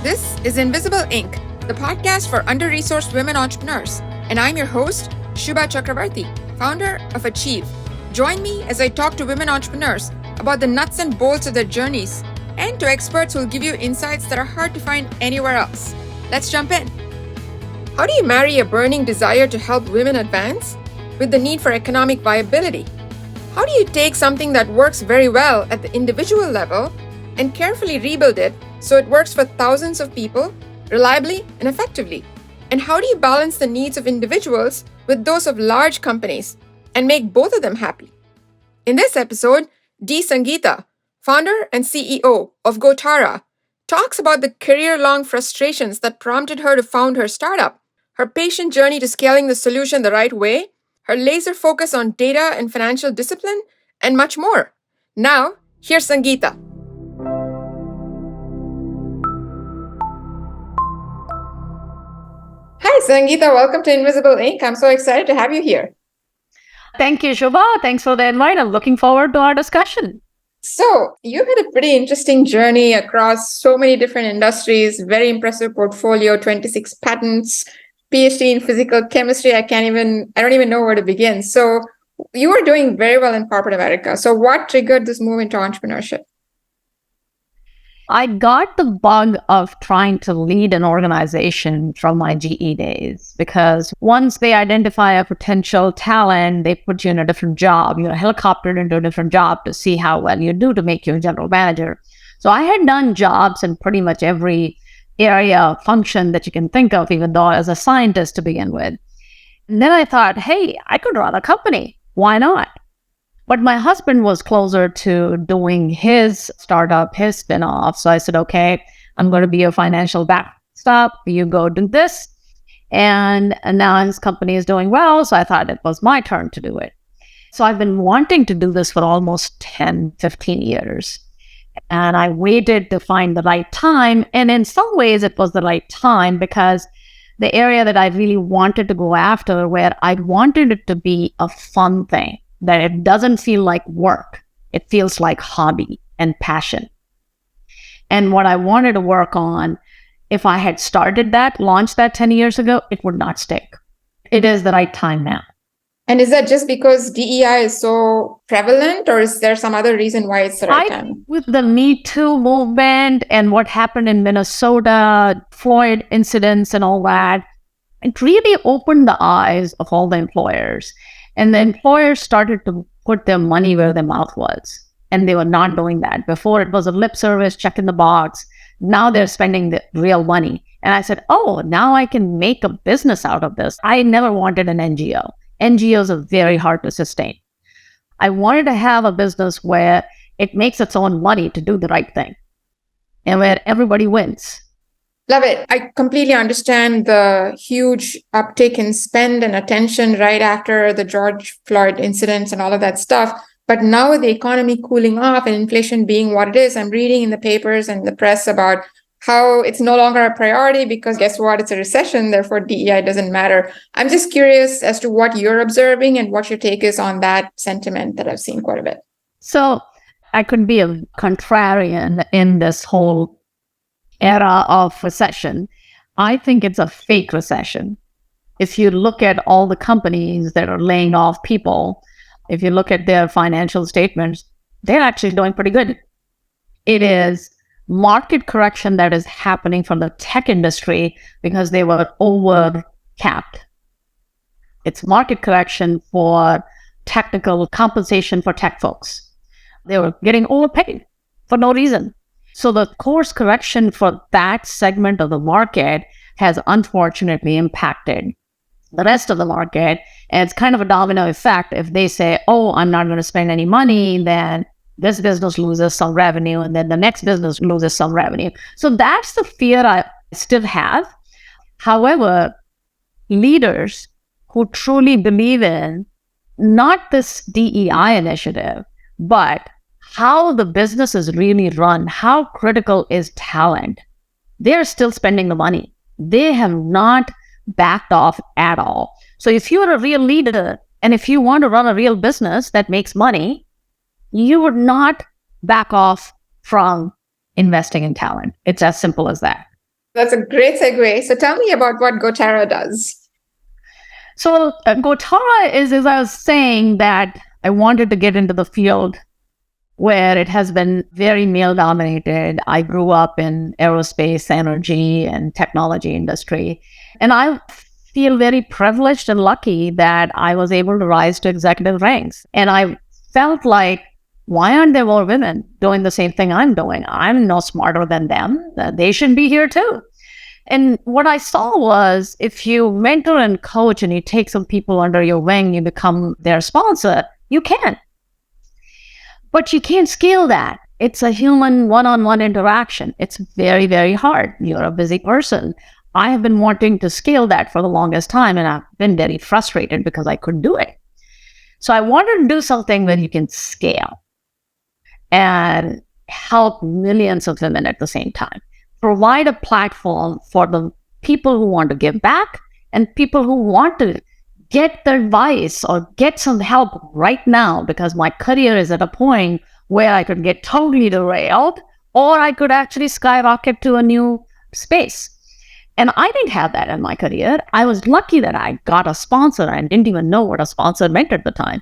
This is Invisible Inc., the podcast for under-resourced women entrepreneurs. And I'm your host, Shubha Chakravarti, founder of Achieve. Join me as I talk to women entrepreneurs about the nuts and bolts of their journeys and to experts who will give you insights that are hard to find anywhere else. Let's jump in. How do you marry a burning desire to help women advance with the need for economic viability? How do you take something that works very well at the individual level and carefully rebuild it so it works for thousands of people, reliably and effectively? And how do you balance the needs of individuals with those of large companies and make both of them happy? In this episode, Sangeeta, founder and CEO of Gotara, talks about the career-long frustrations that prompted her to found her startup, her patient journey to scaling the solution the right way, her laser focus on data and financial discipline, and much more. Now, here's Sangeeta. Hi, Sangeeta. Welcome to Invisible Inc. I'm so excited to have you here. Thank you, Shubha. Thanks for the invite. I'm looking forward to our discussion. So, you've had a pretty interesting journey across so many different industries, very impressive portfolio, 26 patents, PhD in physical chemistry. I don't even know where to begin. So, you were doing very well in corporate America. So, what triggered this move into entrepreneurship? I got the bug of trying to lead an organization from my GE days, because once they identify a potential talent, they put you in a different job. You're helicoptered into a different job to see how well you do to make you a general manager. So I had done jobs in pretty much every area, function that you can think of, even though as a scientist to begin with. And then I thought, hey, I could run a company. Why not? But my husband was closer to doing his startup, his spin-off. So I said, okay, I'm going to be your financial backstop. You go do this. And now his company is doing well. So I thought it was my turn to do it. So I've been wanting to do this for almost 10, 15 years. And I waited to find the right time. And in some ways, it was the right time because the area that I really wanted to go after, where I wanted it to be a fun thing, that it doesn't feel like work. It feels like hobby and passion. And what I wanted to work on, if I had started that, launched that 10 years ago, it would not stick. It is the right time now. And is that just because DEI is so prevalent, or is there some other reason why it's the right time? With the Me Too movement and what happened in Minnesota, Floyd incidents and all that, it really opened the eyes of all the employers. And the employers started to put their money where their mouth was. And they were not doing that. Before it was a lip service, check in the box. Now they're spending the real money. And I said, oh, now I can make a business out of this. I never wanted an NGO. NGOs are very hard to sustain. I wanted to have a business where it makes its own money to do the right thing and where everybody wins. Love it. I completely understand the huge uptick in spend and attention right after the George Floyd incidents and all of that stuff. But now with the economy cooling off and inflation being what it is, I'm reading in the papers and the press about how it's no longer a priority because guess what? It's a recession. Therefore, DEI doesn't matter. I'm just curious as to what you're observing and what your take is on that sentiment that I've seen quite a bit. So I could be a contrarian in this whole era of recession. I think it's a fake recession. If you look at all the companies that are laying off people, if you look at their financial statements, they're actually doing pretty good. It is market correction that is happening from the tech industry because they were over capped. It's market correction for technical compensation for tech folks. They were getting overpaid for no reason. So the course correction for that segment of the market has unfortunately impacted the rest of the market. And it's kind of a domino effect. If they say, oh, I'm not going to spend any money, then this business loses some revenue, and then the next business loses some revenue. So that's the fear I still have. However, leaders who truly believe in not this DEI initiative, but how the business is really run, how critical is talent, they're still spending the money. They have not backed off at all. So if you're a real leader and if you want to run a real business that makes money, you would not back off from investing in talent. It's as simple as that. That's a great segue. So tell me about what Gotara does. So Gotara is, as I was saying, that I wanted to get into the field where it has been very male dominated. I grew up in aerospace, energy, and technology industry. And I feel very privileged and lucky that I was able to rise to executive ranks. And I felt like, why aren't there more women doing the same thing I'm doing? I'm no smarter than them. They should be here too. And what I saw was, if you mentor and coach and you take some people under your wing, you become their sponsor, you can. But you can't scale that. It's a human one-on-one interaction. It's very, very hard. You're a busy person. I have been wanting to scale that for the longest time, and I've been very frustrated because I couldn't do it. So I wanted to do something where you can scale and help millions of women at the same time. Provide a platform for the people who want to give back and people who want to get the advice or get some help right now, because my career is at a point where I could get totally derailed or I could actually skyrocket to a new space. And I didn't have that in my career. I was lucky that I got a sponsor. I didn't even know what a sponsor meant at the time.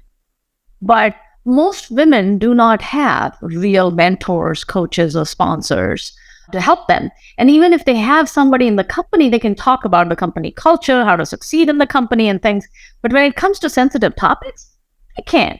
But most women do not have real mentors, coaches, or sponsors to help them. And even if they have somebody in the company, they can talk about the company culture, how to succeed in the company and things. But when it comes to sensitive topics, they can't.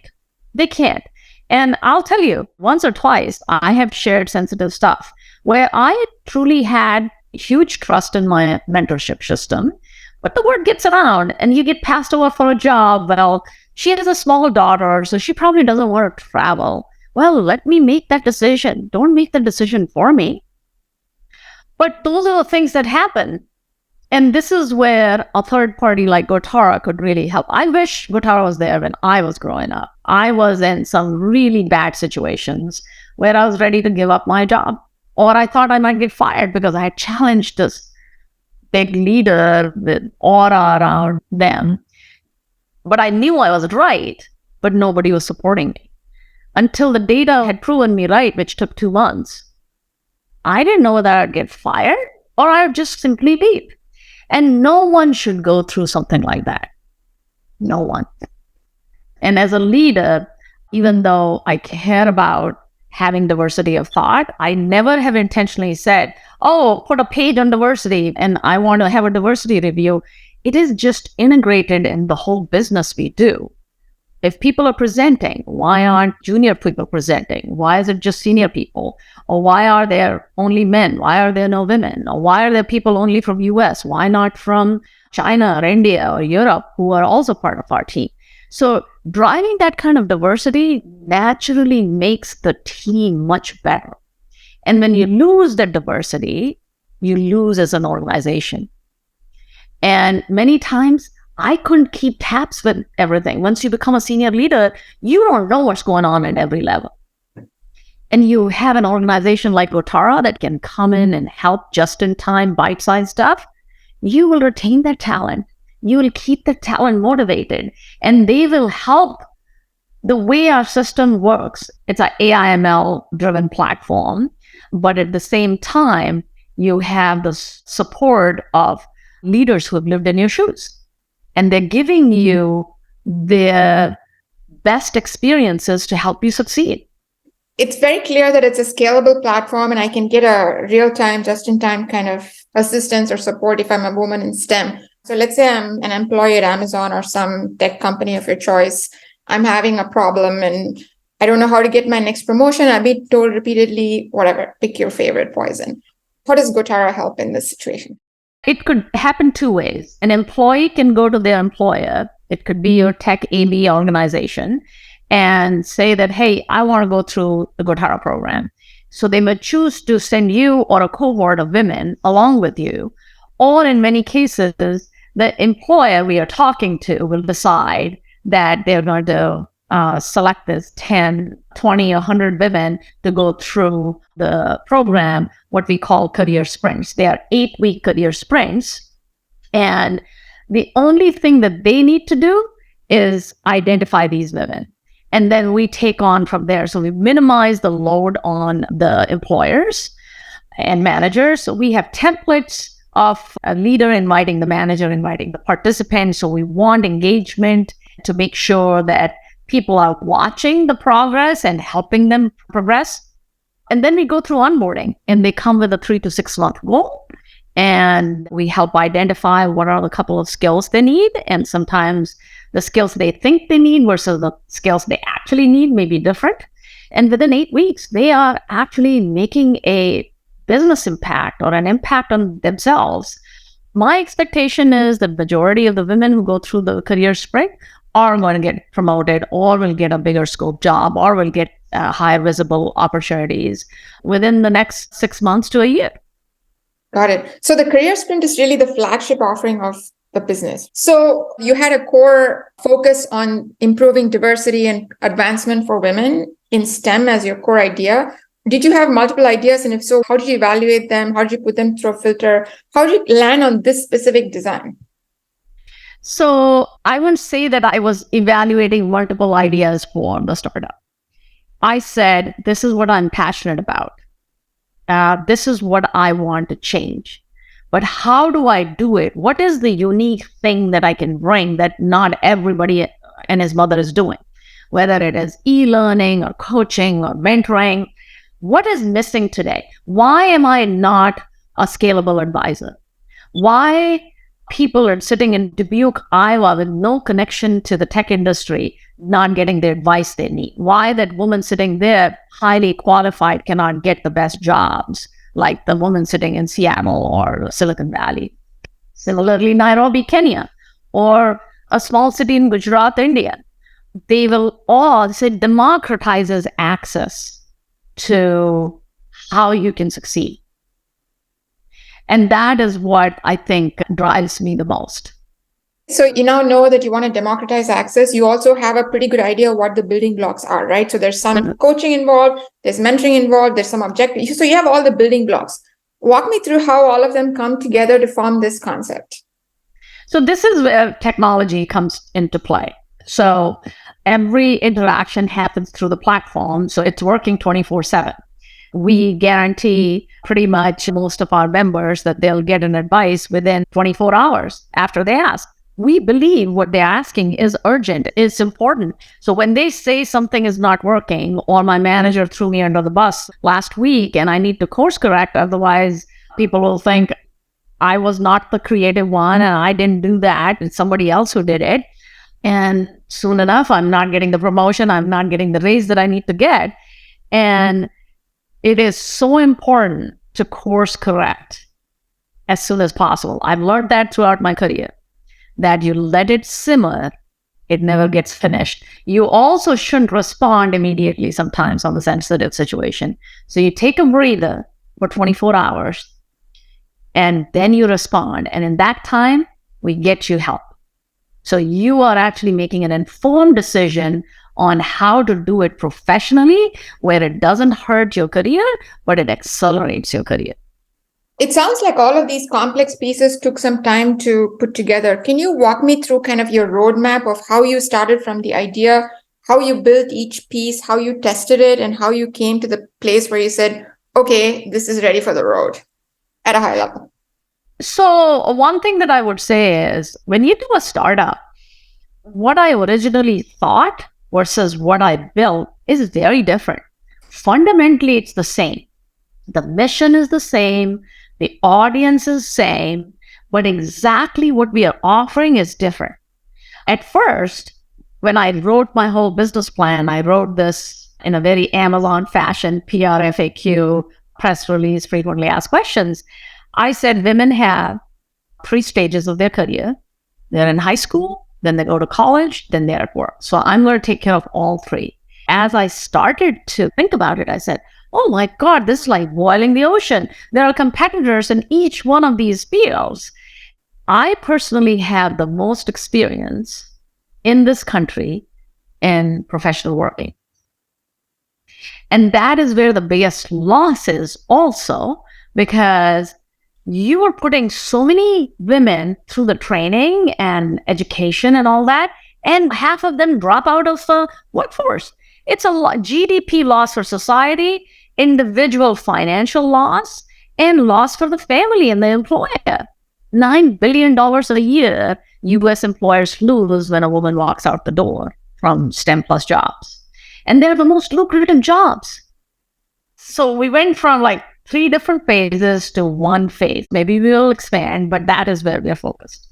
They can't. And I'll tell you, once or twice, I have shared sensitive stuff where I truly had huge trust in my mentorship system, but the word gets around and you get passed over for a job. Well, she has a small daughter, so she probably doesn't want to travel. Well, let me make that decision. Don't make the decision for me. But those are the things that happen. And this is where a third party like Gotara could really help. I wish Gotara was there when I was growing up. I was in some really bad situations where I was ready to give up my job. Or I thought I might get fired because I had challenged this big leader with aura around them. But I knew I was right, but nobody was supporting me. Until the data had proven me right, which took 2 months. I didn't know whether I'd get fired or I'd just simply leave. And no one should go through something like that. No one. And as a leader, even though I care about having diversity of thought, I never have intentionally said, oh, put a page on diversity and I want to have a diversity review. It is just integrated in the whole business we do. If people are presenting, why aren't junior people presenting? Why is it just senior people? Or why are there only men? Why are there no women? Or why are there people only from US? Why not from China or India or Europe who are also part of our team? So driving that kind of diversity naturally makes the team much better. And when you lose that diversity, you lose as an organization. And many times, I couldn't keep tabs with everything. Once you become a senior leader, you don't know what's going on at every level. And you have an organization like Gotara that can come in and help just in time, bite-sized stuff. You will retain that talent. You will keep the talent motivated, and they will help. The way our system works, it's an AI/ML driven platform, but at the same time, you have the support of leaders who have lived in your shoes. And they're giving you their best experiences to help you succeed. It's very clear that it's a scalable platform and I can get a real-time, just-in-time kind of assistance or support if I'm a woman in STEM. So let's say I'm an employee at Amazon or some tech company of your choice. I'm having a problem and I don't know how to get my next promotion. I've been told repeatedly, whatever, pick your favorite poison. How does Gotara help in this situation? It could happen 2 ways. An employee can go to their employer. It could be your tech AB organization and say that, hey, I want to go through the Gotara program. So they may choose to send you or a cohort of women along with you. Or in many cases, the employer we are talking to will decide that they're going to select this 10, 20, 100 women to go through the program, what we call career sprints. They are 8-week career sprints. And the only thing that they need to do is identify these women. And then we take on from there. So we minimize the load on the employers. and managers. So we have templates of a leader inviting the manager, inviting the participants. So we want engagement to make sure that people are watching the progress and helping them progress. And then we go through onboarding, and they come with a 3 to 6 month goal. And we help identify what are the couple of skills they need. And sometimes the skills they think they need versus the skills they actually need may be different. And within 8 weeks, they are actually making a business impact or an impact on themselves. My expectation is the majority of the women who go through the career sprint are going to get promoted, or will get a bigger scope job, or will get high visible opportunities within the next 6 months to a year. Got it. So the career sprint is really the flagship offering of the business. So you had a core focus on improving diversity and advancement for women in STEM as your core idea. Did you have multiple ideas? And if so, how did you evaluate them? How did you put them through a filter? How did you land on this specific design? So I wouldn't say that I was evaluating multiple ideas for the startup. I said, this is what I'm passionate about. This is what I want to change. But how do I do it? What is the unique thing that I can bring that not everybody and his mother is doing? Whether it is e-learning or coaching or mentoring, what is missing today? Why am I not a scalable advisor? Why people are sitting in Dubuque, Iowa with no connection to the tech industry, not getting the advice they need? Why that woman sitting there, highly qualified, cannot get the best jobs like the woman sitting in Seattle or Silicon Valley? Similarly, Nairobi, Kenya, or a small city in Gujarat, India. They will all say democratizes access to how you can succeed. And that is what I think drives me the most. So you now know that you want to democratize access. You also have a pretty good idea of what the building blocks are, right? So there's some coaching involved, there's mentoring involved, there's some objectives. So you have all the building blocks. Walk me through how all of them come together to form this concept. So this is where technology comes into play. So every interaction happens through the platform. So it's working 24/7. We guarantee pretty much most of our members that they'll get an advice within 24 hours after they ask. We believe what they're asking is urgent, is important. So when they say something is not working, or my manager threw me under the bus last week and I need to course correct, otherwise people will think I was not the creative one and I didn't do that, it's somebody else who did it. And soon enough, I'm not getting the promotion, I'm not getting the raise that I need to get. And it is so important to course correct as soon as possible. I've learned that throughout my career, that you let it simmer, it never gets finished. You also shouldn't respond immediately sometimes on the sensitive situation. So you take a breather for 24 hours and then you respond. And in that time, we get you help. So you are actually making an informed decision on how to do it professionally, where it doesn't hurt your career, but it accelerates your career. It sounds like all of these complex pieces took some time to put together. Can you walk me through kind of your roadmap of how you started from the idea, how you built each piece, how you tested it, and how you came to the place where you said, okay, this is ready for the road at a high level? So one thing that I would say is when you do a startup, what I originally thought versus what I built is very different. Fundamentally, it's the same. The mission is the same. The audience is the same, but exactly what we are offering is different. At first, when I wrote my whole business plan, I wrote this in a very Amazon fashion, PR, FAQ, press release, frequently asked questions. I said women have 3 stages of their career. They're in high school, then they go to college, then they're at work. So I'm going to take care of all 3. As I started to think about it, I said, oh my God, this is like boiling the ocean. There are competitors in each one of these fields. I personally have the most experience in this country in professional working. And that is where the biggest loss is also, because you are putting so many women through the training and education and all that, and half of them drop out of the workforce. It's a GDP loss for society, individual financial loss, and loss for the family and the employer. $9 billion a year US employers lose when a woman walks out the door from STEM plus jobs. And they're the most lucrative jobs. So we went from like 3 different phases to 1 phase. Maybe we will expand, but that is where we're focused.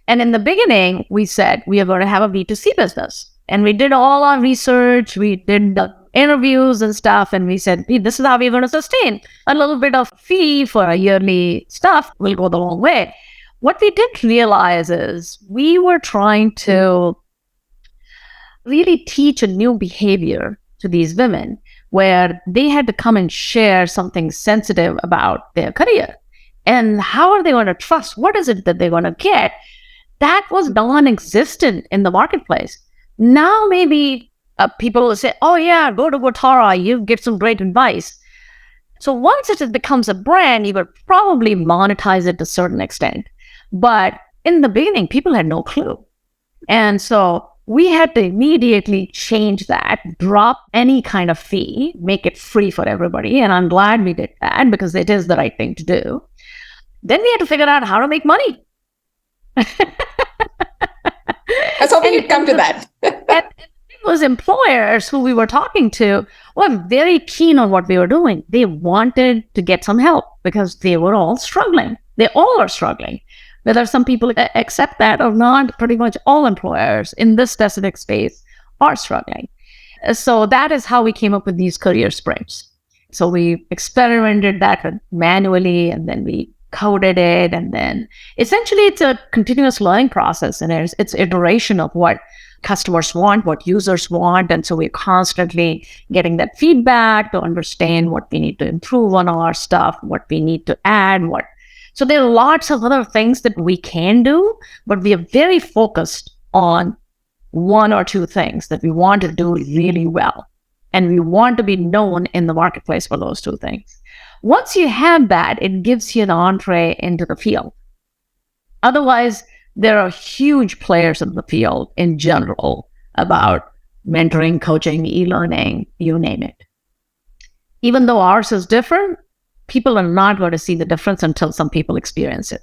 And in the beginning, we said we are going to have a B2C business. And we did all our research. We did the interviews and stuff. And we said, hey, this is how we're going to sustain. A little bit of fee for a yearly stuff will go the long way. What we didn't realize is we were trying to really teach a new behavior to these women where they had to come and share something sensitive about their career. And how are they going to trust? What is it that they're going to get? That was non-existent in the marketplace. Now maybe people will say, oh yeah, go to Gotara, you get some great advice. So once it becomes a brand, you would probably monetize it to a certain extent. But in the beginning, people had no clue. And so we had to immediately change that, drop any kind of fee, make it free for everybody. And I'm glad we did that because it is the right thing to do. Then we had to figure out how to make money. I was hoping you'd come to that. And those employers who we were talking to were very keen on what we were doing. They wanted to get some help because they were all struggling. They all are struggling. Whether some people accept that or not, pretty much all employers in this specific space are struggling. So that is how we came up with these career sprints. So we experimented that manually, and then we coded it, and then essentially it's a continuous learning process, and it's iteration of what customers want, what users want. And so we're constantly getting that feedback to understand what we need to improve on our stuff, what we need to add, So there are lots of other things that we can do, but we are very focused on 1 or 2 things that we want to do really well. And we want to be known in the marketplace for those 2 things. Once you have that, it gives you an entree into the field. Otherwise, there are huge players in the field in general about mentoring, coaching, e-learning, you name it. Even though ours is different, people are not going to see the difference until some people experience it.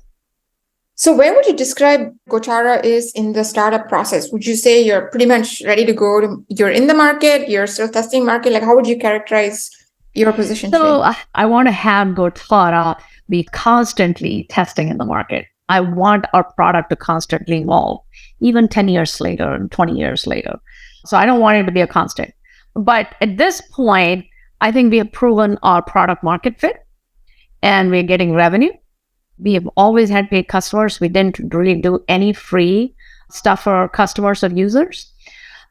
So where would you describe Gotara is in the startup process? Would you say you're pretty much ready to go? You're in the market, you're still testing market? Like, how would you characterize your position So today? I want to have Gotara be constantly testing in the market. I want our product to constantly evolve, even 10 years later and 20 years later. So I don't want it to be a constant. But at this point, I think we have proven our product market fit and we're getting revenue. We have always had paid customers. We didn't really do any free stuff for our customers or users.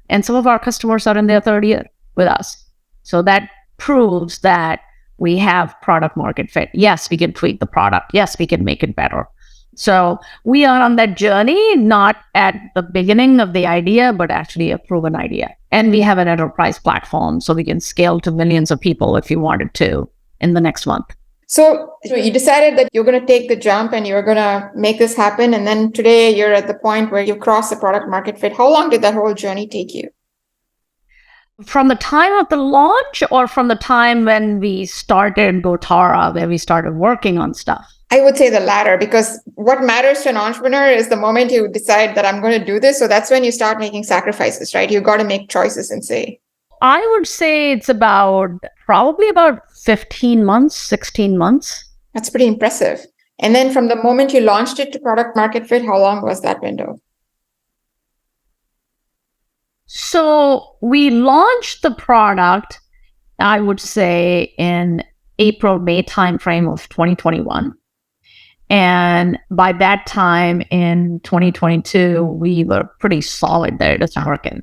And some of our customers are in their 3rd year with us. So that proves that we have product market fit. Yes, we can tweak the product. Yes, we can make it better. So we are on that journey, not at the beginning of the idea, but actually a proven idea. And we have an enterprise platform, so we can scale to millions of people if you wanted to in the next month. So you decided that you're going to take the jump and you're going to make this happen. And then today you're at the point where you've crossed the product market fit. How long did that whole journey take you? From the time of the launch or from the time when we started Gotara, where we started working on stuff? I would say the latter, because what matters to an entrepreneur is the moment you decide that I'm going to do this. So that's when you start making sacrifices, right? You've got to make choices and say. I would say it's probably about 15 months, 16 months. That's pretty impressive. And then from the moment you launched it to product market fit, how long was that window? So we launched the product, I would say, in April, May timeframe of 2021. And by that time in 2022, we were pretty solid there to working.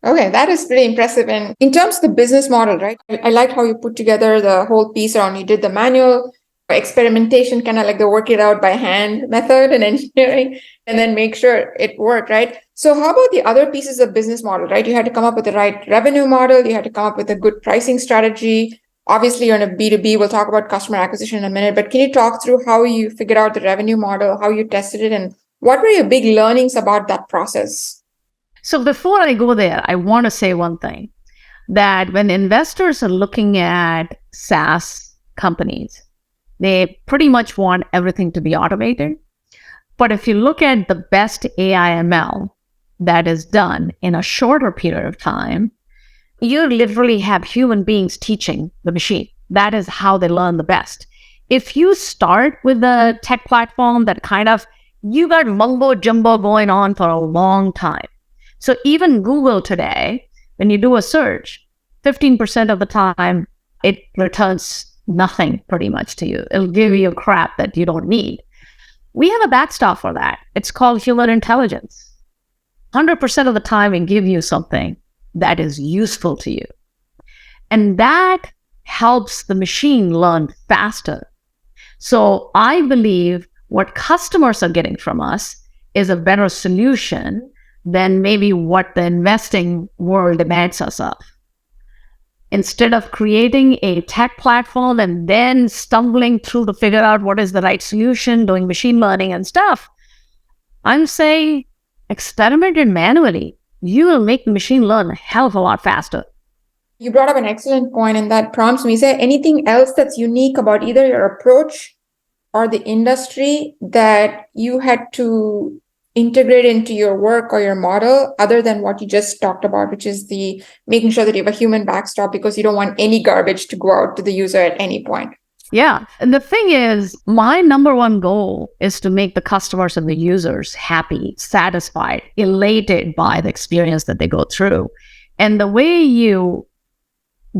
Okay, that is pretty impressive. And in terms of the business model, right? I liked how you put together the whole piece around, you did the manual experimentation, kind of like the work it out by hand method and engineering, and then make sure it worked, right? So how about the other pieces of business model, right? You had to come up with the right revenue model. You had to come up with a good pricing strategy. Obviously, you're in a B2B. We'll talk about customer acquisition in a minute, but can you talk through how you figured out the revenue model, how you tested it, and what were your big learnings about that process? So before I go there, I want to say one thing, that when investors are looking at SaaS companies, They pretty much want everything to be automated. But if you look at the best AI ML that is done in a shorter period of time, you literally have human beings teaching the machine. That is how they learn the best. If you start with a tech platform that you got mumbo jumbo going on for a long time. So even Google today, when you do a search, 15% of the time, it returns nothing pretty much to you. It'll give you crap that you don't need. We have a backstop for that. It's called human intelligence. 100% of the time, it gives you something that is useful to you. And that helps the machine learn faster. So I believe what customers are getting from us is a better solution than maybe what the investing world demands us of. Instead of creating a tech platform and then stumbling through to figure out what is the right solution, doing machine learning and stuff, I'm saying experiment it manually. You will make the machine learn a hell of a lot faster. You brought up an excellent point, and that prompts me. Is there anything else that's unique about either your approach or the industry that you had to integrate into your work or your model other than what you just talked about, which is the making sure that you have a human backstop because you don't want any garbage to go out to the user at any point? Yeah. And the thing is, my number one goal is to make the customers and the users happy, satisfied, elated by the experience that they go through. And the way you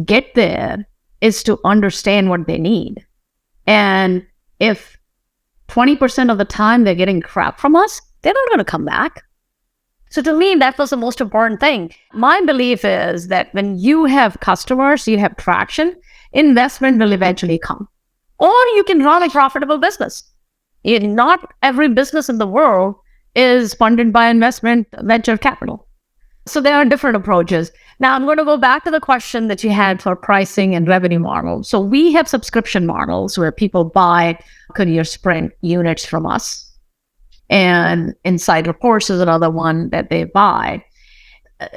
get there is to understand what they need. And if 20% of the time they're getting crap from us, they're not going to come back. So to me, that was the most important thing. My belief is that when you have customers, you have traction, investment will eventually come. Or you can run a profitable business. Not every business in the world is funded by investment venture capital. So there are different approaches. Now, I'm going to go back to the question that you had for pricing and revenue models. So we have subscription models where people buy career sprint units from us. And Inside Reports is another one that they buy.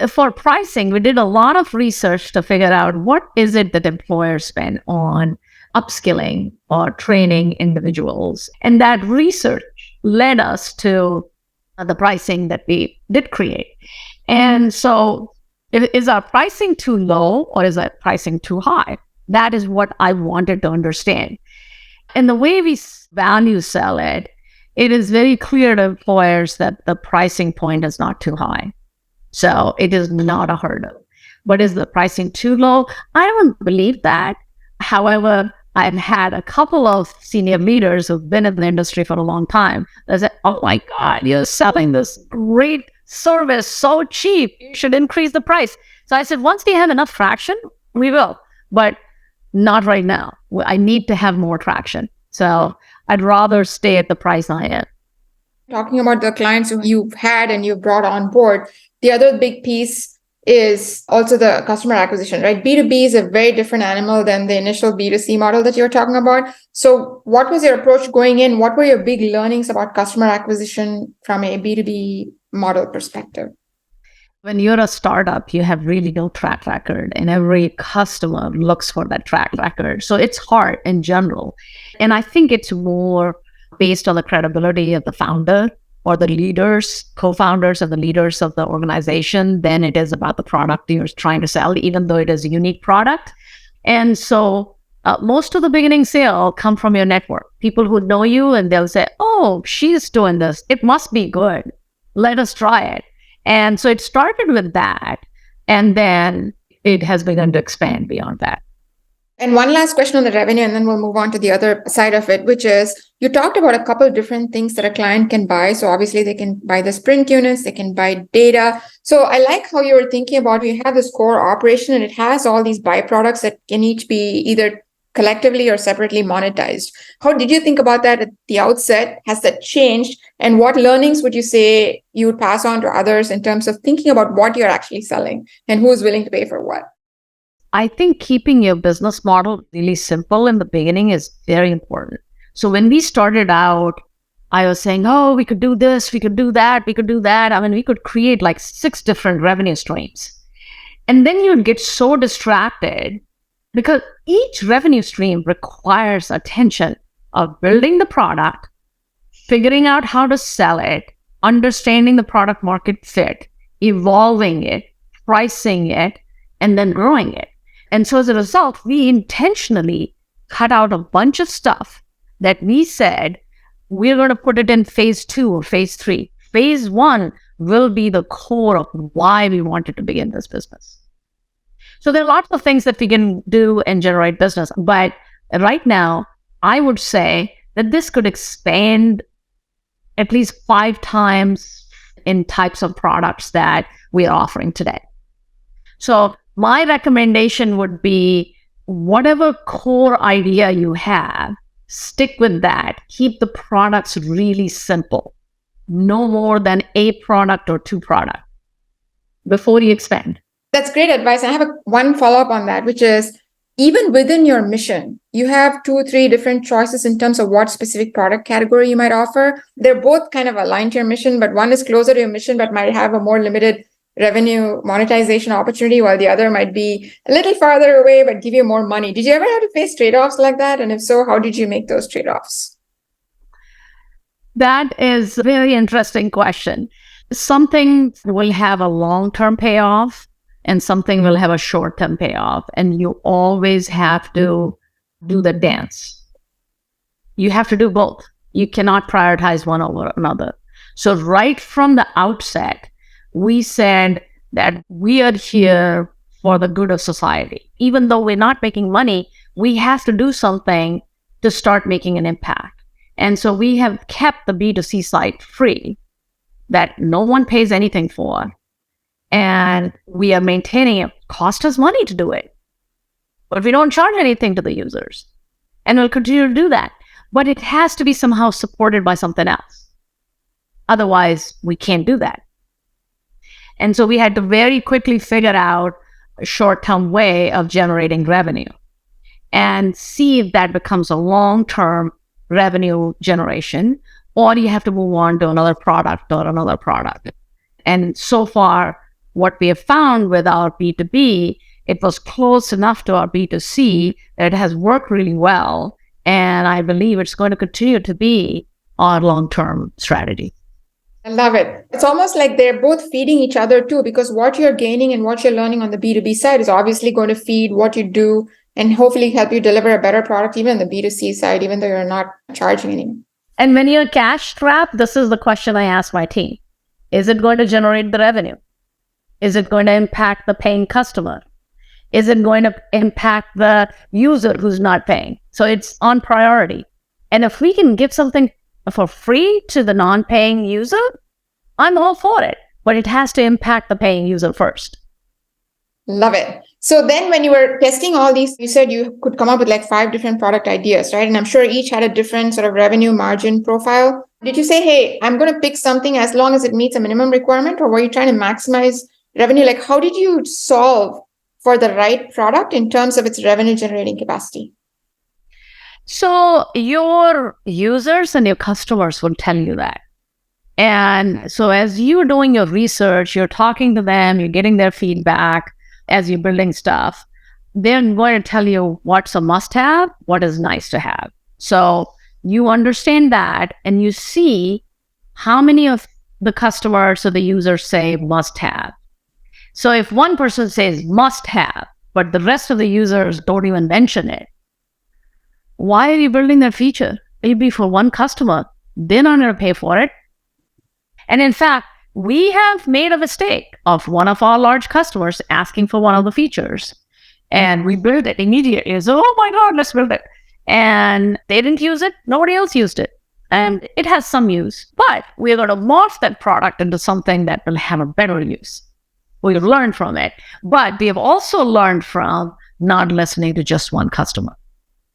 For pricing, we did a lot of research to figure out what is it that employers spend on upskilling or training individuals. And that research led us to the pricing that we did create. And so is our pricing too low or is our pricing too high? That is what I wanted to understand. And the way we value sell it, it is very clear to employers that the pricing point is not too high. So it is not a hurdle. But is the pricing too low? I don't believe that. However, I've had a couple of senior leaders who've been in the industry for a long time that said, oh my God, you're selling this great service so cheap. You should increase the price. So I said, once we have enough traction, we will. But not right now. I need to have more traction. So I'd rather stay at the price I am. Talking about the clients who you've had and you've brought on board, the other big piece is also the customer acquisition, right? B2B is a very different animal than the initial B2C model that you're talking about. So what was your approach going in? What were your big learnings about customer acquisition from a B2B model perspective? When you're a startup, you have really no track record, and every customer looks for that track record. So it's hard in general. And I think it's more based on the credibility of the founder or the leaders, co-founders and the leaders of the organization than it is about the product you're trying to sell, even though it is a unique product. And so most of the beginning sale come from your network, people who know you, and they'll say, oh, she's doing this. It must be good. Let us try it. And so it started with that, and then it has begun to expand beyond that. And one last question on the revenue, and then we'll move on to the other side of it, which is you talked about a couple of different things that a client can buy. So obviously they can buy the sprint units, they can buy data. So I like how you were thinking about you have this core operation and it has all these byproducts that can each be either collectively or separately monetized. How did you think about that at the outset? Has that changed? And what learnings would you say you would pass on to others in terms of thinking about what you're actually selling and who's willing to pay for what? I think keeping your business model really simple in the beginning is very important. So when we started out, I was saying, oh, we could do this, we could do that, we could do that. I mean, we could create like 6 different revenue streams. And then you'd get so distracted because each revenue stream requires attention. of building the product, figuring out how to sell it, understanding the product market fit, evolving it, pricing it, and then growing it. And so as a result, we intentionally cut out a bunch of stuff that we said we're going to put it in phase 2 or phase 3. Phase 1 will be the core of why we wanted to begin this business. So there are lots of things that we can do and generate business. But right now, I would say that this could expand at least 5 times in types of products that we are offering today. So my recommendation would be whatever core idea you have, stick with that. Keep the products really simple. No more than a product or 2 products before you expand. That's great advice. I have one follow-up on that, which is even within your mission, you have 2 or 3 different choices in terms of what specific product category you might offer. They're both kind of aligned to your mission, but one is closer to your mission, but might have a more limited revenue monetization opportunity, while the other might be a little farther away, but give you more money. Did you ever have to face trade-offs like that? And if so, how did you make those trade-offs? That is a very interesting question. Something will have a long-term payoff and something will have a short-term payoff. And you always have to do the dance. You have to do both. You cannot prioritize one over another. So right from the outset, we said that we are here for the good of society. Even though we're not making money, we have to do something to start making an impact. And so we have kept the B2C site free, that no one pays anything for. And we are maintaining it. Cost us money to do it. But we don't charge anything to the users. And we'll continue to do that. But it has to be somehow supported by something else. Otherwise, we can't do that. And so we had to very quickly figure out a short-term way of generating revenue and see if that becomes a long-term revenue generation, or you have to move on to another product or another product. And so far, what we have found with our B2B, it was close enough to our B2C that it has worked really well. And I believe it's going to continue to be our long-term strategy. I love it. It's almost like they're both feeding each other too, because what you're gaining and what you're learning on the B2B side is obviously going to feed what you do and hopefully help you deliver a better product, even on the B2C side, even though you're not charging anything. And when you're cash strapped, this is the question I ask my team. Is it going to generate the revenue? Is it going to impact the paying customer? Is it going to impact the user who's not paying? So it's on priority. And if we can give something for free to the non-paying user, I'm all for it. But it has to impact the paying user first. Love it. So then when you were testing all these, you said you could come up with like 5 different product ideas, right? And I'm sure each had a different sort of revenue margin profile. Did you say, hey, I'm going to pick something as long as it meets a minimum requirement? Or were you trying to maximize revenue? Like, how did you solve for the right product in terms of its revenue generating capacity? So your users and your customers will tell you that. And so as you're doing your research, you're talking to them, you're getting their feedback as you're building stuff, they're going to tell you what's a must-have, what is nice to have. So you understand that and you see how many of the customers or the users say must-have. So if one person says must-have, but the rest of the users don't even mention it, why are you building that feature? Maybe for one customer, they're not going to pay for it. And in fact, we have made a mistake of one of our large customers asking for one of the features. And we built it immediately. So, oh my God, let's build it. And they didn't use it. Nobody else used it. And it has some use. But we're going to morph that product into something that will have a better use. We've learned from it. But we have also learned from not listening to just one customer.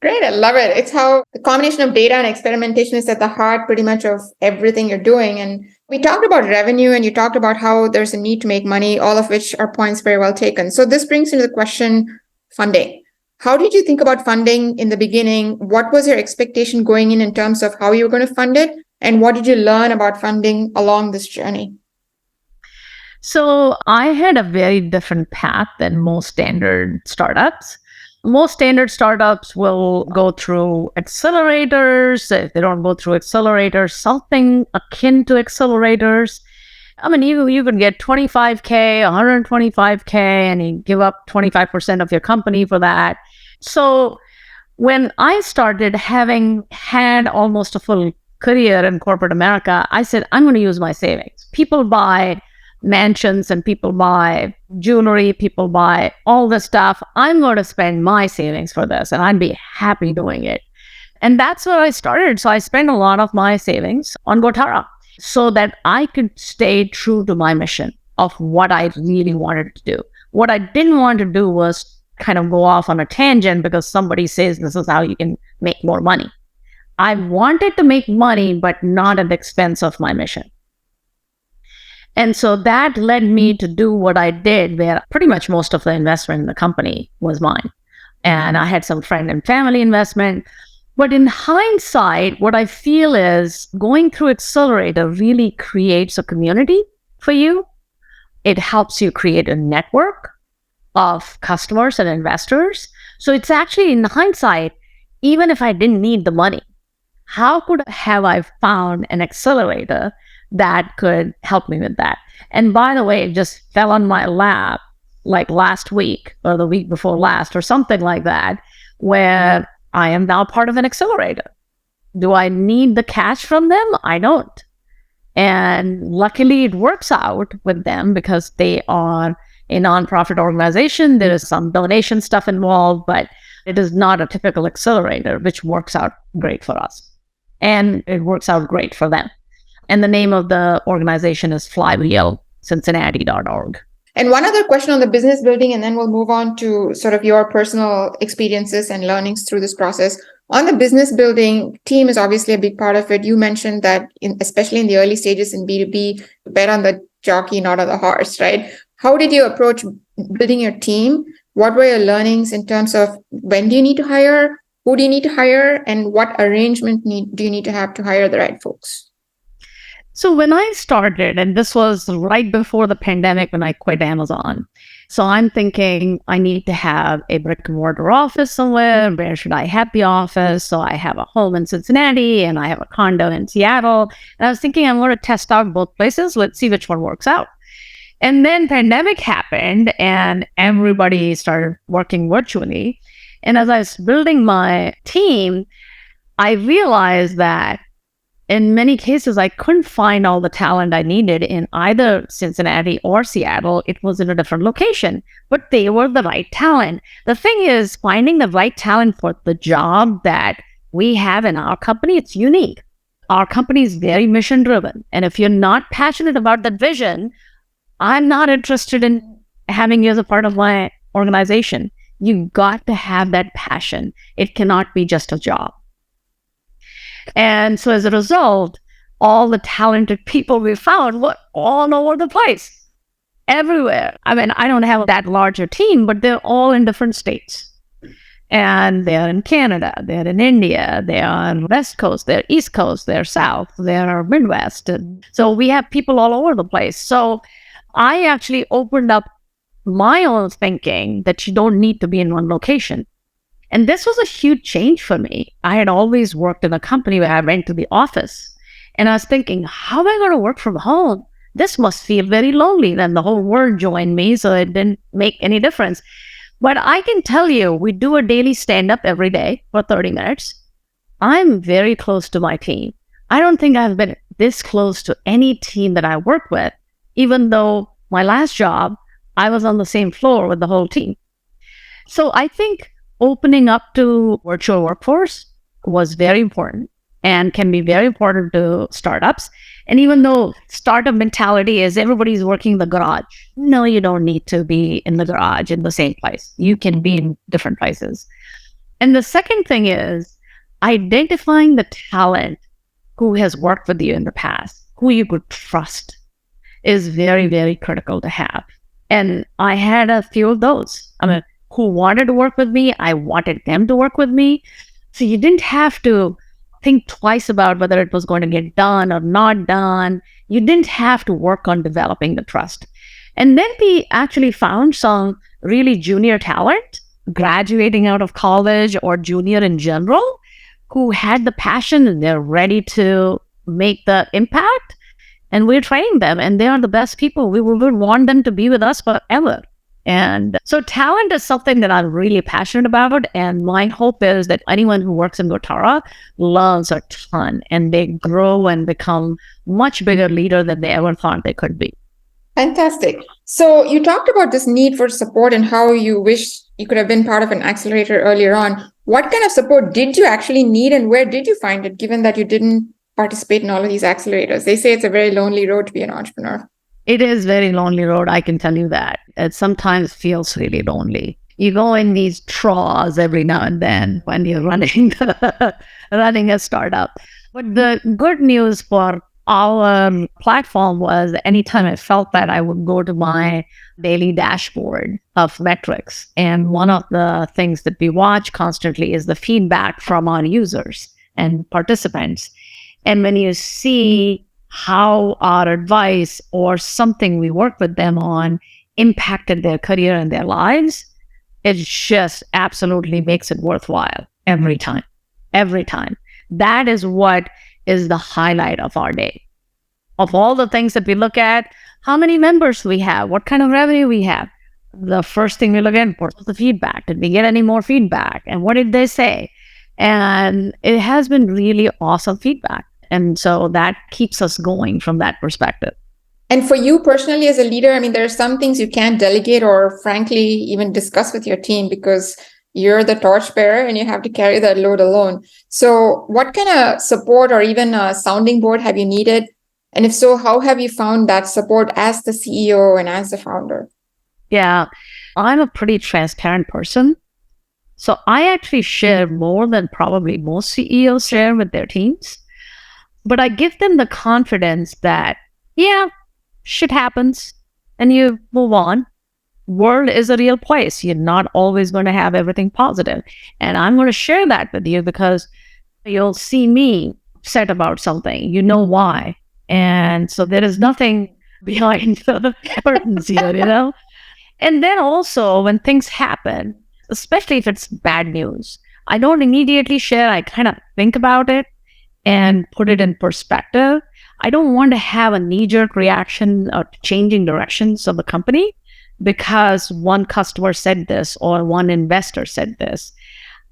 Great. I love it. It's how the combination of data and experimentation is at the heart pretty much of everything you're doing. And we talked about revenue and you talked about how there's a need to make money, all of which are points very well taken. So this brings into the question, funding. How did you think about funding in the beginning? What was your expectation going in terms of how you were going to fund it? And what did you learn about funding along this journey? So I had a very different path than most standard startups. most standard startups will go through accelerators. If they don't go through accelerators, something akin to accelerators. I mean, you could get 25K, 125K, and you give up 25% of your company for that. So when I started, having had almost a full career in corporate America, I said, I'm going to use my savings. People buy mansions and people buy jewelry, people buy all this stuff. I'm going to spend my savings for this, and I'd be happy doing it. And that's where I started. So I spent a lot of my savings on Gotara so that I could stay true to my mission of what I really wanted to do. What I didn't want to do was kind of go off on a tangent because somebody says this is how you can make more money. I wanted to make money, but not at the expense of my mission. And so that led me to do what I did, where pretty much most of the investment in the company was mine. And I had some friend and family investment. But in hindsight, what I feel is going through Accelerator really creates a community for you. It helps you create a network of customers and investors. So it's actually, in hindsight, even if I didn't need the money, how could have I found an accelerator that could help me with that? And by the way, it just fell on my lap like last week or the week before last or something like that, where I am now part of an accelerator. Do I need the cash from them? I don't. And luckily it works out with them because they are a nonprofit organization. There is some donation stuff involved, but it is not a typical accelerator, which works out great for us. And it works out great for them. And the name of the organization is flywheelcincinnati.org. And one other question on the business building, and then we'll move on to sort of your personal experiences and learnings through this process. On the business building, team is obviously a big part of it. You mentioned that, especially in the early stages in B2B, bet on the jockey, not on the horse, right? How did you approach building your team? What were your learnings in terms of when do you need to hire? Who do you need to hire? And what arrangement do you need to have to hire the right folks? So when I started, and this was right before the pandemic when I quit Amazon, so I'm thinking I need to have a brick and mortar office somewhere. Where should I have the office? So I have a home in Cincinnati and I have a condo in Seattle. And I was thinking I'm going to test out both places. Let's see which one works out. And then pandemic happened and everybody started working virtually. And as I was building my team, I realized that in many cases, I couldn't find all the talent I needed in either Cincinnati or Seattle. It was in a different location, but they were the right talent. The thing is, finding the right talent for the job that we have in our company, it's unique. Our company is very mission driven. And if you're not passionate about that vision, I'm not interested in having you as a part of my organization. You got to have that passion. It cannot be just a job. And so as a result, all the talented people we found were all over the place, everywhere. I mean, I don't have that large a team, but they're all in different states. And they're in Canada, they're in India, they are on West Coast, they're East Coast, they're South, they're Midwest. And so we have people all over the place. So I actually opened up my own thinking that you don't need to be in one location. And this was a huge change for me. I had always worked in a company where I went to the office. And I was thinking, how am I going to work from home? This must feel very lonely. Then the whole world joined me, so it didn't make any difference. But I can tell you, we do a daily stand-up every day for 30 minutes. I'm very close to my team. I don't think I've been this close to any team that I work with, even though my last job, I was on the same floor with the whole team. So I think opening up to virtual workforce was very important and can be very important to startups. And even though startup mentality is everybody's working in the garage, no, you don't need to be in the garage in the same place. You can be in different places. And the second thing is identifying the talent who has worked with you in the past, who you could trust, is very, very critical to have. And I had a few of those. I mean, who wanted to work with me. I wanted them to work with me. So you didn't have to think twice about whether it was going to get done or not done. You didn't have to work on developing the trust. And then we actually found some really junior talent graduating out of college or junior in general who had the passion and they're ready to make the impact. And we're training them and they are the best people. We would want them to be with us forever. And so talent is something that I'm really passionate about. And my hope is that anyone who works in Gotara learns a ton and they grow and become much bigger leader than they ever thought they could be. Fantastic. So you talked about this need for support and how you wish you could have been part of an accelerator earlier on. What kind of support did you actually need and where did you find it, given that you didn't participate in all of these accelerators? They say it's a very lonely road to be an entrepreneur. It is very lonely road, I can tell you that. It sometimes feels really lonely. You go in these draws every now and then when you're running a startup. But the good news for our platform was anytime I felt that, I would go to my daily dashboard of metrics. And one of the things that we watch constantly is the feedback from our users and participants. And when you see how our advice or something we work with them on impacted their career and their lives, it just absolutely makes it worthwhile every time. Every time. That is what is the highlight of our day. Of all the things that we look at, how many members we have, what kind of revenue we have. The first thing we look at, what was the feedback? Did we get any more feedback? And what did they say? And it has been really awesome feedback. And so that keeps us going from that perspective. And for you personally as a leader, I mean, there are some things you can't delegate or frankly even discuss with your team because you're the torchbearer and you have to carry that load alone. So what kind of support or even a sounding board have you needed? And if so, how have you found that support as the CEO and as the founder? Yeah, I'm a pretty transparent person. So I actually share more than probably most CEOs share with their teams. But I give them the confidence that, yeah, shit happens and you move on. World is a real place. You're not always going to have everything positive. And I'm going to share that with you because you'll see me upset about something. You know why. And so there is nothing behind the curtains here, you know? And then also when things happen, especially if it's bad news, I don't immediately share. I kind of think about it and put it in perspective. I don't want to have a knee-jerk reaction or changing directions of the company because one customer said this or one investor said this.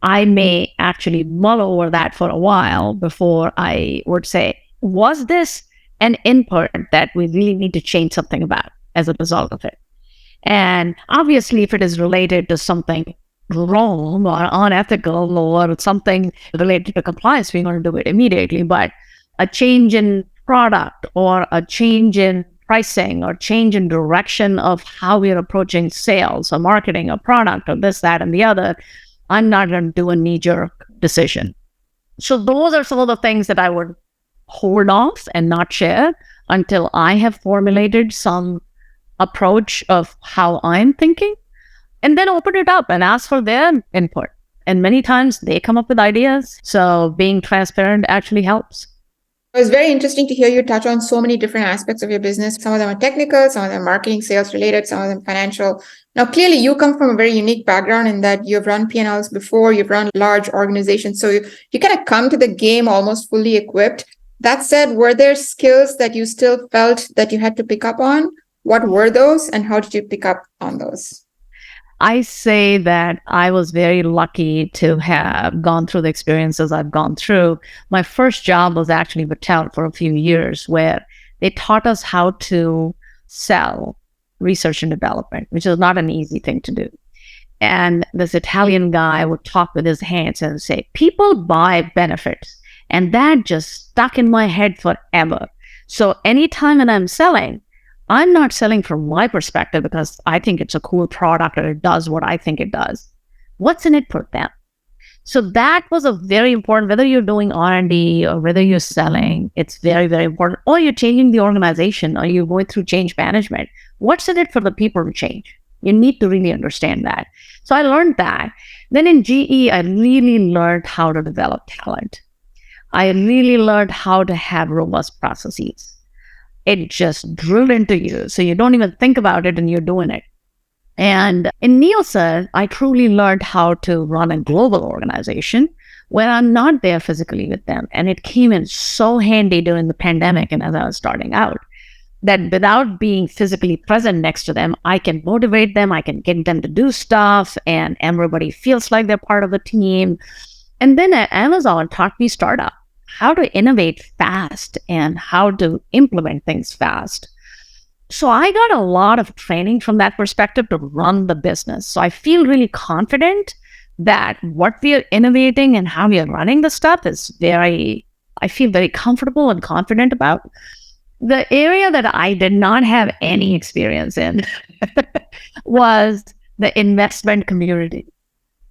I may actually mull over that for a while before I would say, was this an input that we really need to change something about as a result of it? And obviously, if it is related to something wrong or unethical or something related to compliance, we're going to do it immediately. But a change in product or a change in pricing or change in direction of how we're approaching sales or marketing or product or this, that, and the other, I'm not going to do a knee-jerk decision. So those are some of the things that I would hold off and not share until I have formulated some approach of how I'm thinking, and then open it up and ask for their input. And many times they come up with ideas. So being transparent actually helps. It was very interesting to hear you touch on so many different aspects of your business. Some of them are technical, some of them marketing, sales related, some of them financial. Now, clearly you come from a very unique background in that you've run P&Ls before, you've run large organizations. So you kind of come to the game almost fully equipped. That said, were there skills that you still felt that you had to pick up on? What were those and how did you pick up on those? I say that I was very lucky to have gone through the experiences I've gone through. My first job was actually Mattel for a few years, where they taught us how to sell research and development, which is not an easy thing to do. And this Italian guy would talk with his hands and say, people buy benefits. And that just stuck in my head forever. So anytime that I'm selling, I'm not selling from my perspective because I think it's a cool product or it does what I think it does. What's in it for them? So that was a very important, whether you're doing R&D or whether you're selling, it's very, very important. Or you're changing the organization or you're going through change management. What's in it for the people to change? You need to really understand that. So I learned that. Then in GE, I really learned how to develop talent. I really learned how to have robust processes. It just drilled into you. So you don't even think about it and you're doing it. And in Nielsen, I truly learned how to run a global organization where I'm not there physically with them. And it came in so handy during the pandemic and as I was starting out, that without being physically present next to them, I can motivate them, I can get them to do stuff, and everybody feels like they're part of the team. And then at Amazon taught me startup, how to innovate fast and how to implement things fast. So I got a lot of training from that perspective to run the business. So I feel really confident that what we are innovating and how we are running the stuff is I feel very comfortable and confident about. The area that I did not have any experience in was the investment community.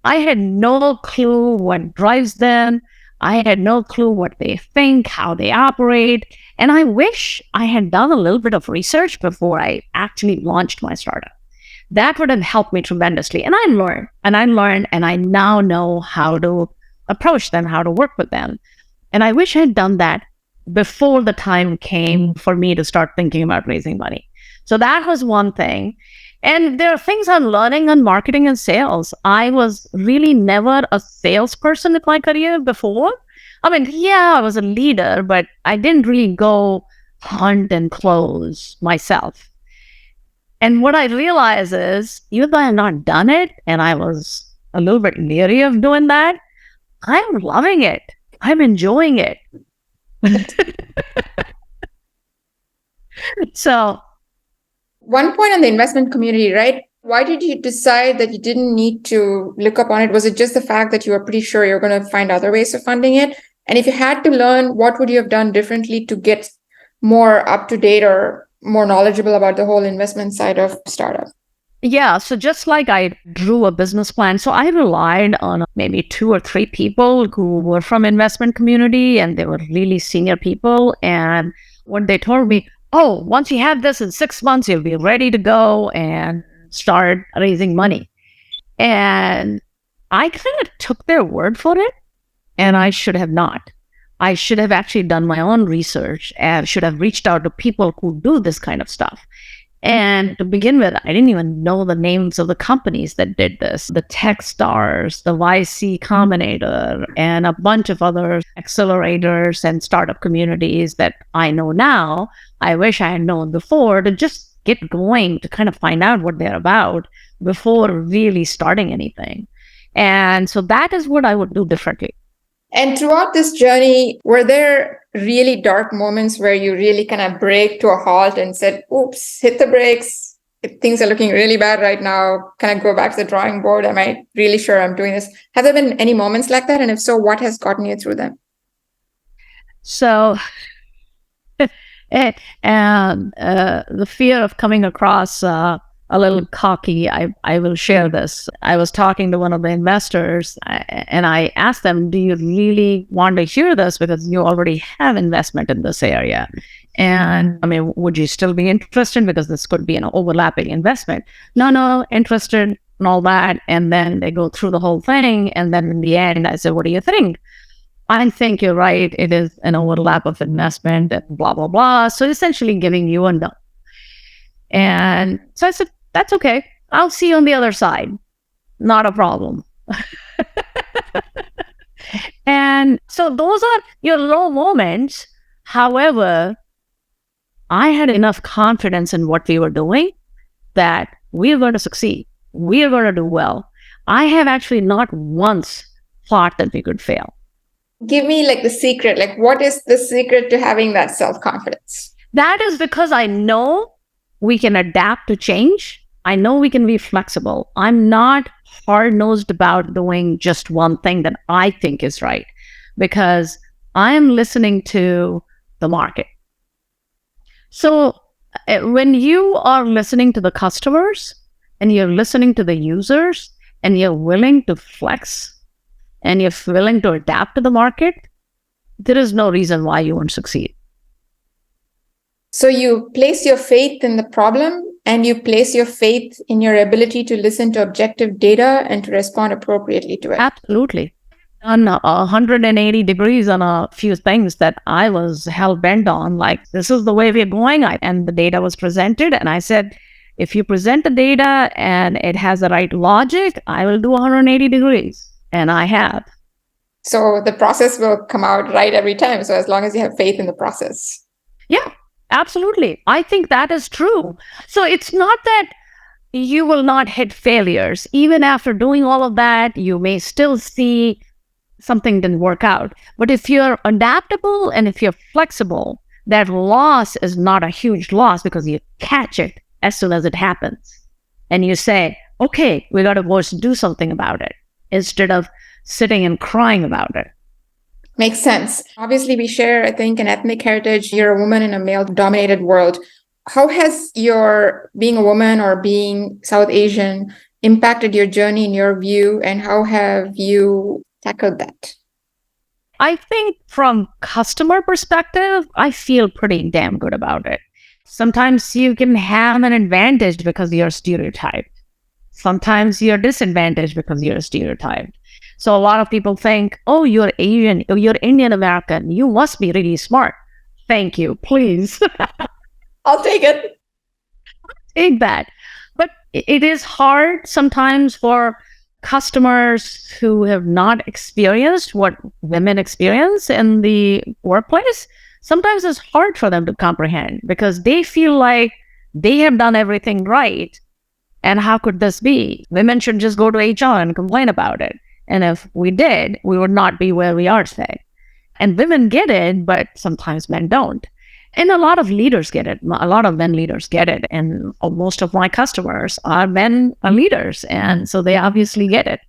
I had no clue what drives them. I had no clue what they think, how they operate. And I wish I had done a little bit of research before I actually launched my startup. That would have helped me tremendously. And I learned, and I now know how to approach them, how to work with them. And I wish I had done that before the time came for me to start thinking about raising money. So that was one thing. And there are things I'm learning on marketing and sales. I was really never a salesperson in my career before. I mean, yeah, I was a leader, but I didn't really go hunt and close myself. And what I realize is, even though I've not done it, and I was a little bit leery of doing that, I'm loving it. I'm enjoying it. So, one point on the investment community, right? Why did you decide that you didn't need to look up on it? Was it just the fact that you were pretty sure you're going to find other ways of funding it? And if you had to learn, what would you have done differently to get more up to date or more knowledgeable about the whole investment side of startup? Yeah, so just like I drew a business plan, so I relied on maybe 2 or 3 people who were from investment community, and they were really senior people. And when they told me, oh, once you have this in 6 months, you'll be ready to go and start raising money. And I kind of took their word for it, and I should have not. I should have actually done my own research and should have reached out to people who do this kind of stuff. And to begin with, I didn't even know the names of the companies that did this. The Techstars, the YC Combinator, and a bunch of other accelerators and startup communities that I know now. I wish I had known before to just get going, to kind of find out what they're about before really starting anything. And so that is what I would do differently. And throughout this journey, were there really dark moments where you really kind of break to a halt and said, oops, hit the brakes. Things are looking really bad right now. Can I go back to the drawing board? Am I really sure I'm doing this? Have there been any moments like that? And if so, what has gotten you through them? So, the fear of coming across a little cocky, I will share this. I was talking to one of the investors and I asked them, do you really want to hear this? Because you already have investment in this area. And I mean, would you still be interested? Because this could be an overlapping investment. No, interested and all that. And then they go through the whole thing. And then in the end, I said, what do you think? I think you're right. It is an overlap of investment and blah, blah, blah. So essentially giving you a no. And so I said, that's okay. I'll see you on the other side. Not a problem. And so those are your low moments. However, I had enough confidence in what we were doing that we are going to succeed. We are going to do well. I have actually not once thought that we could fail. Give me like the secret. Like, what is the secret to having that self-confidence? That is because I know we can adapt to change. I know we can be flexible. I'm not hard-nosed about doing just one thing that I think is right, because I am listening to the market. So when you are listening to the customers and you're listening to the users and you're willing to flex and you're willing to adapt to the market, there is no reason why you won't succeed. So you place your faith in the problem and you place your faith in your ability to listen to objective data and to respond appropriately to it. Absolutely. On 180 degrees on a few things that I was hell bent on, like, this is the way we're going. And the data was presented. And I said, If you present the data and it has the right logic, I will do 180 degrees. And I have. So the process will come out right every time. So as long as you have faith in the process. Yeah, absolutely. I think that is true. So it's not that you will not hit failures. Even after doing all of that, you may still see something didn't work out. But if you're adaptable and if you're flexible, that loss is not a huge loss because you catch it as soon as it happens. And you say, okay, we got to go do something about it instead of sitting and crying about it. Makes sense. Obviously, we share, I think, an ethnic heritage. You're a woman in a male-dominated world. How has your being a woman or being South Asian impacted your journey in your view, and how have you tackled that? I think from customer perspective, I feel pretty damn good about it. Sometimes you can have an advantage because you're stereotyped. Sometimes you're disadvantaged because you're stereotyped. So a lot of people think, oh, you're Asian, you're Indian American, you must be really smart. Thank you, please. I'll take it. Take that. But it is hard sometimes for customers who have not experienced what women experience in the workplace. Sometimes it's hard for them to comprehend because they feel like they have done everything right. And how could this be? Women should just go to HR and complain about it. And if we did, we would not be where we are today. And women get it, but sometimes men don't. And a lot of leaders get it. A lot of men leaders get it. And most of my customers are men leaders. And so they obviously get it.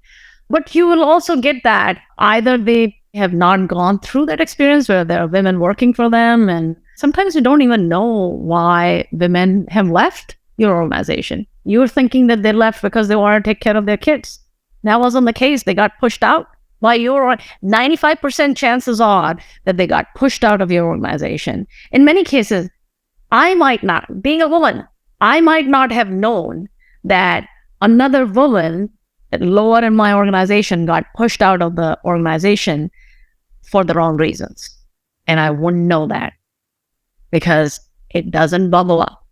But you will also get that either they have not gone through that experience where there are women working for them. And sometimes you don't even know why women have left your organization. You're thinking that they left because they want to take care of their kids. That wasn't the case. They got pushed out by your 95% chances are that they got pushed out of your organization. In many cases, I might not, being a woman, I might not have known that another woman lower in my organization got pushed out of the organization for the wrong reasons. And I wouldn't know that because it doesn't bubble up.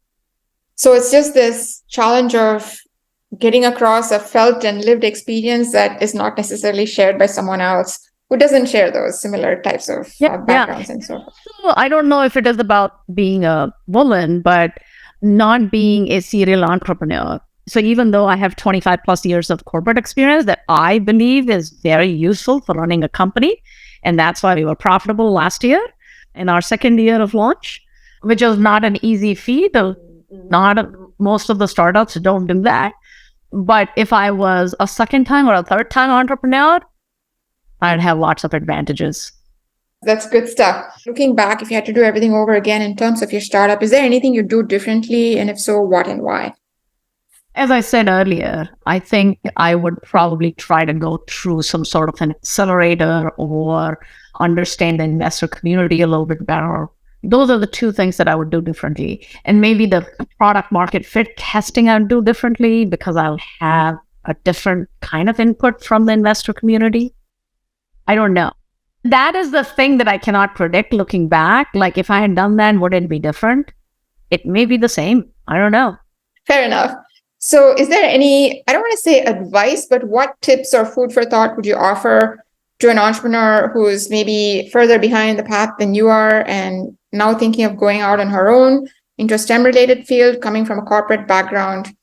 So it's just this challenge of getting across a felt and lived experience that is not necessarily shared by someone else who doesn't share those similar types of backgrounds and so forth. So I don't know if it is about being a woman, but not being a serial entrepreneur. So even though I have 25 plus years of corporate experience that I believe is very useful for running a company, and that's why we were profitable last year in our second year of launch, which was not an easy feat. Most of the startups don't do that. But if I was a second time or a third time entrepreneur, I'd have lots of advantages. That's good stuff. Looking back, if you had to do everything over again in terms of your startup, is there anything you do differently? And if so, what and why? As I said earlier, I think I would probably try to go through some sort of an accelerator or understand the investor community a little bit better. Those are the two things that I would do differently. And maybe the product market fit testing I would do differently because I'll have a different kind of input from the investor community. I don't know. That is the thing that I cannot predict looking back. Like if I had done that, would it be different? It may be the same. I don't know. Fair enough. So is there any, I don't want to say advice, but what tips or food for thought would you offer to an entrepreneur who's maybe further behind the path than you are and now thinking of going out on her own into a STEM-related field, coming from a corporate background?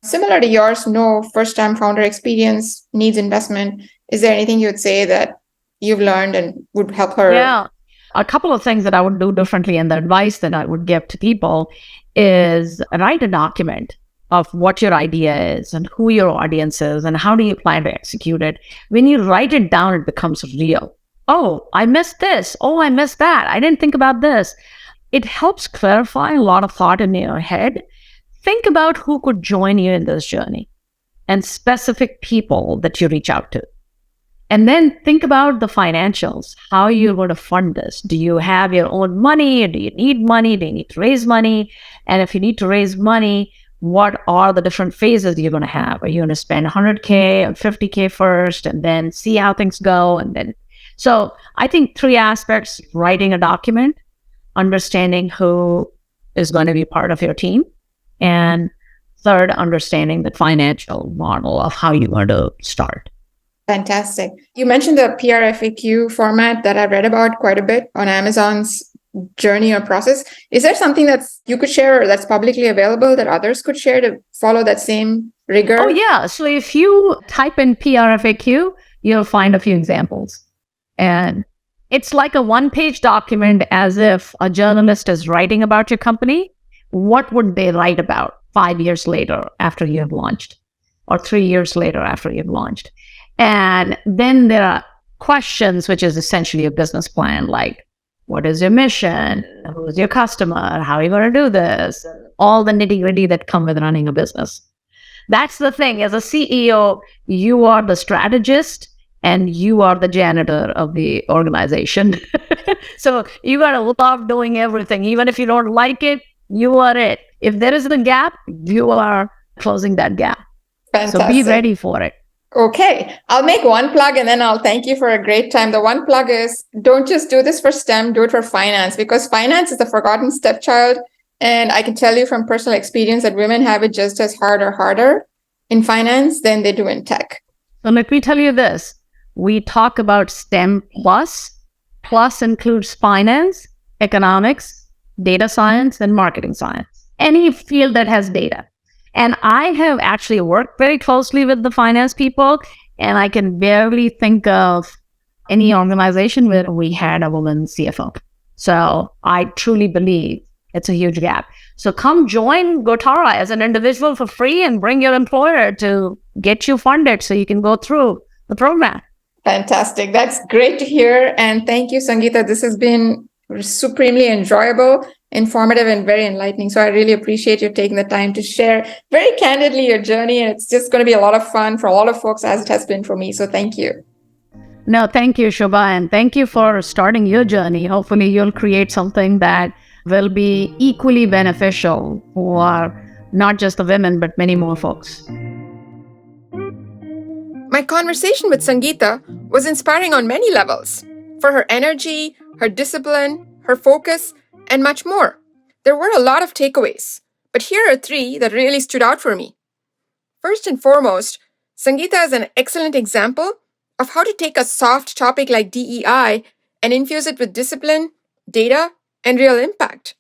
Similar to yours, no first-time founder experience, needs investment. Is there anything you would say that you've learned and would help her? Yeah. A couple of things that I would do differently and the advice that I would give to people is write a document of what your idea is and who your audience is and how do you plan to execute it. When you write it down, it becomes real. Oh, I missed this. Oh, I missed that. I didn't think about this. It helps clarify a lot of thought in your head. Think about who could join you in this journey and specific people that you reach out to. And then think about the financials. How you're going to fund this. Do you have your own money? Or do you need money? Do you need to raise money? And if you need to raise money, what are the different phases you're going to have? Are you going to spend 100K or 50K first and then see how things go? And then, so I think three aspects: writing a document, understanding who is going to be part of your team, and third, understanding the financial model of how you're going to start. Fantastic. You mentioned the PRFAQ format that I've read about quite a bit on Amazon's journey or process. Is there something that you could share or that's publicly available that others could share to follow that same rigor? Oh, yeah. So if you type in PRFAQ, you'll find a few examples. And it's like a one-page document, as if a journalist is writing about your company. What would they write about 5 years later after you have launched, or 3 years later after you've launched? And then there are questions, which is essentially a business plan, like, what is your mission? Who's your customer? How are you going to do this? All the nitty-gritty that come with running a business. That's the thing. As a CEO, you are the strategist and you are the janitor of the organization. So you got to love doing everything. Even if you don't like it, you are it. If there is a gap, you are closing that gap. Fantastic. So be ready for it. Okay, I'll make one plug and then I'll thank you for a great time. The one plug is, don't just do this for STEM, do it for finance, because finance is the forgotten stepchild. And I can tell you from personal experience that women have it just as hard or harder in finance than they do in tech. So let me tell you this. We talk about STEM plus includes finance, economics, data science, and marketing science. Any field that has data. And I have actually worked very closely with the finance people, and I can barely think of any organization where we had a woman CFO. So I truly believe it's a huge gap. So come join Gotara as an individual for free and bring your employer to get you funded so you can go through the program. Fantastic. That's great to hear. And thank you, Sangeeta. This has been supremely enjoyable, informative, and very enlightening. So I really appreciate you taking the time to share very candidly your journey. And it's just going to be a lot of fun for a lot of folks, as it has been for me. So thank you. No, thank you, Shobha. And thank you for starting your journey. Hopefully you'll create something that will be equally beneficial for not just the women, but many more folks. My conversation with Sangeeta was inspiring on many levels, for her energy, her discipline, her focus, and much more. There were a lot of takeaways, but here are 3 that really stood out for me. First and foremost, Sangeeta is an excellent example of how to take a soft topic like DEI and infuse it with discipline, data, and real impact.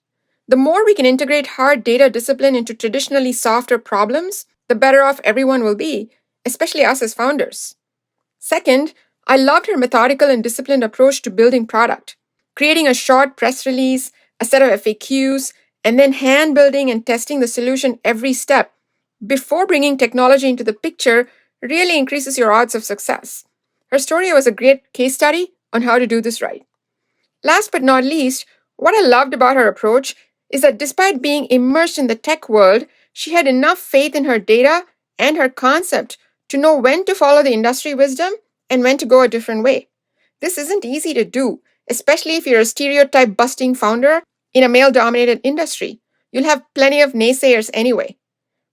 The more we can integrate hard data discipline into traditionally softer problems, the better off everyone will be, especially us as founders. Second, I loved her methodical and disciplined approach to building product, creating a short press release, a set of FAQs, and then hand building and testing the solution every step before bringing technology into the picture really increases your odds of success. Her story was a great case study on how to do this right. Last but not least, what I loved about her approach is that despite being immersed in the tech world, she had enough faith in her data and her concept to know when to follow the industry wisdom and when to go a different way. This isn't easy to do, especially if you're a stereotype-busting founder in a male-dominated industry. You'll have plenty of naysayers anyway.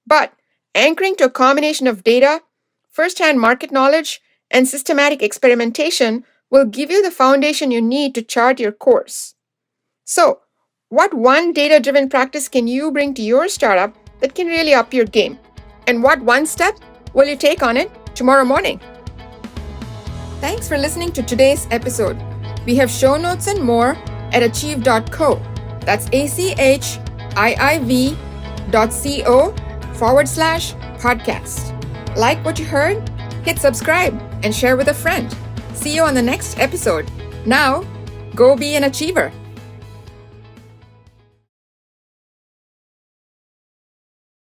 But anchoring to a combination of data, first-hand market knowledge, and systematic experimentation will give you the foundation you need to chart your course. So, what one data-driven practice can you bring to your startup that can really up your game? And what one step will you take on it tomorrow morning? Thanks for listening to today's episode. We have show notes and more at achieve.co. That's achieve.co/podcast. Like what you heard? Hit subscribe and share with a friend. See you on the next episode. Now, go be an achiever.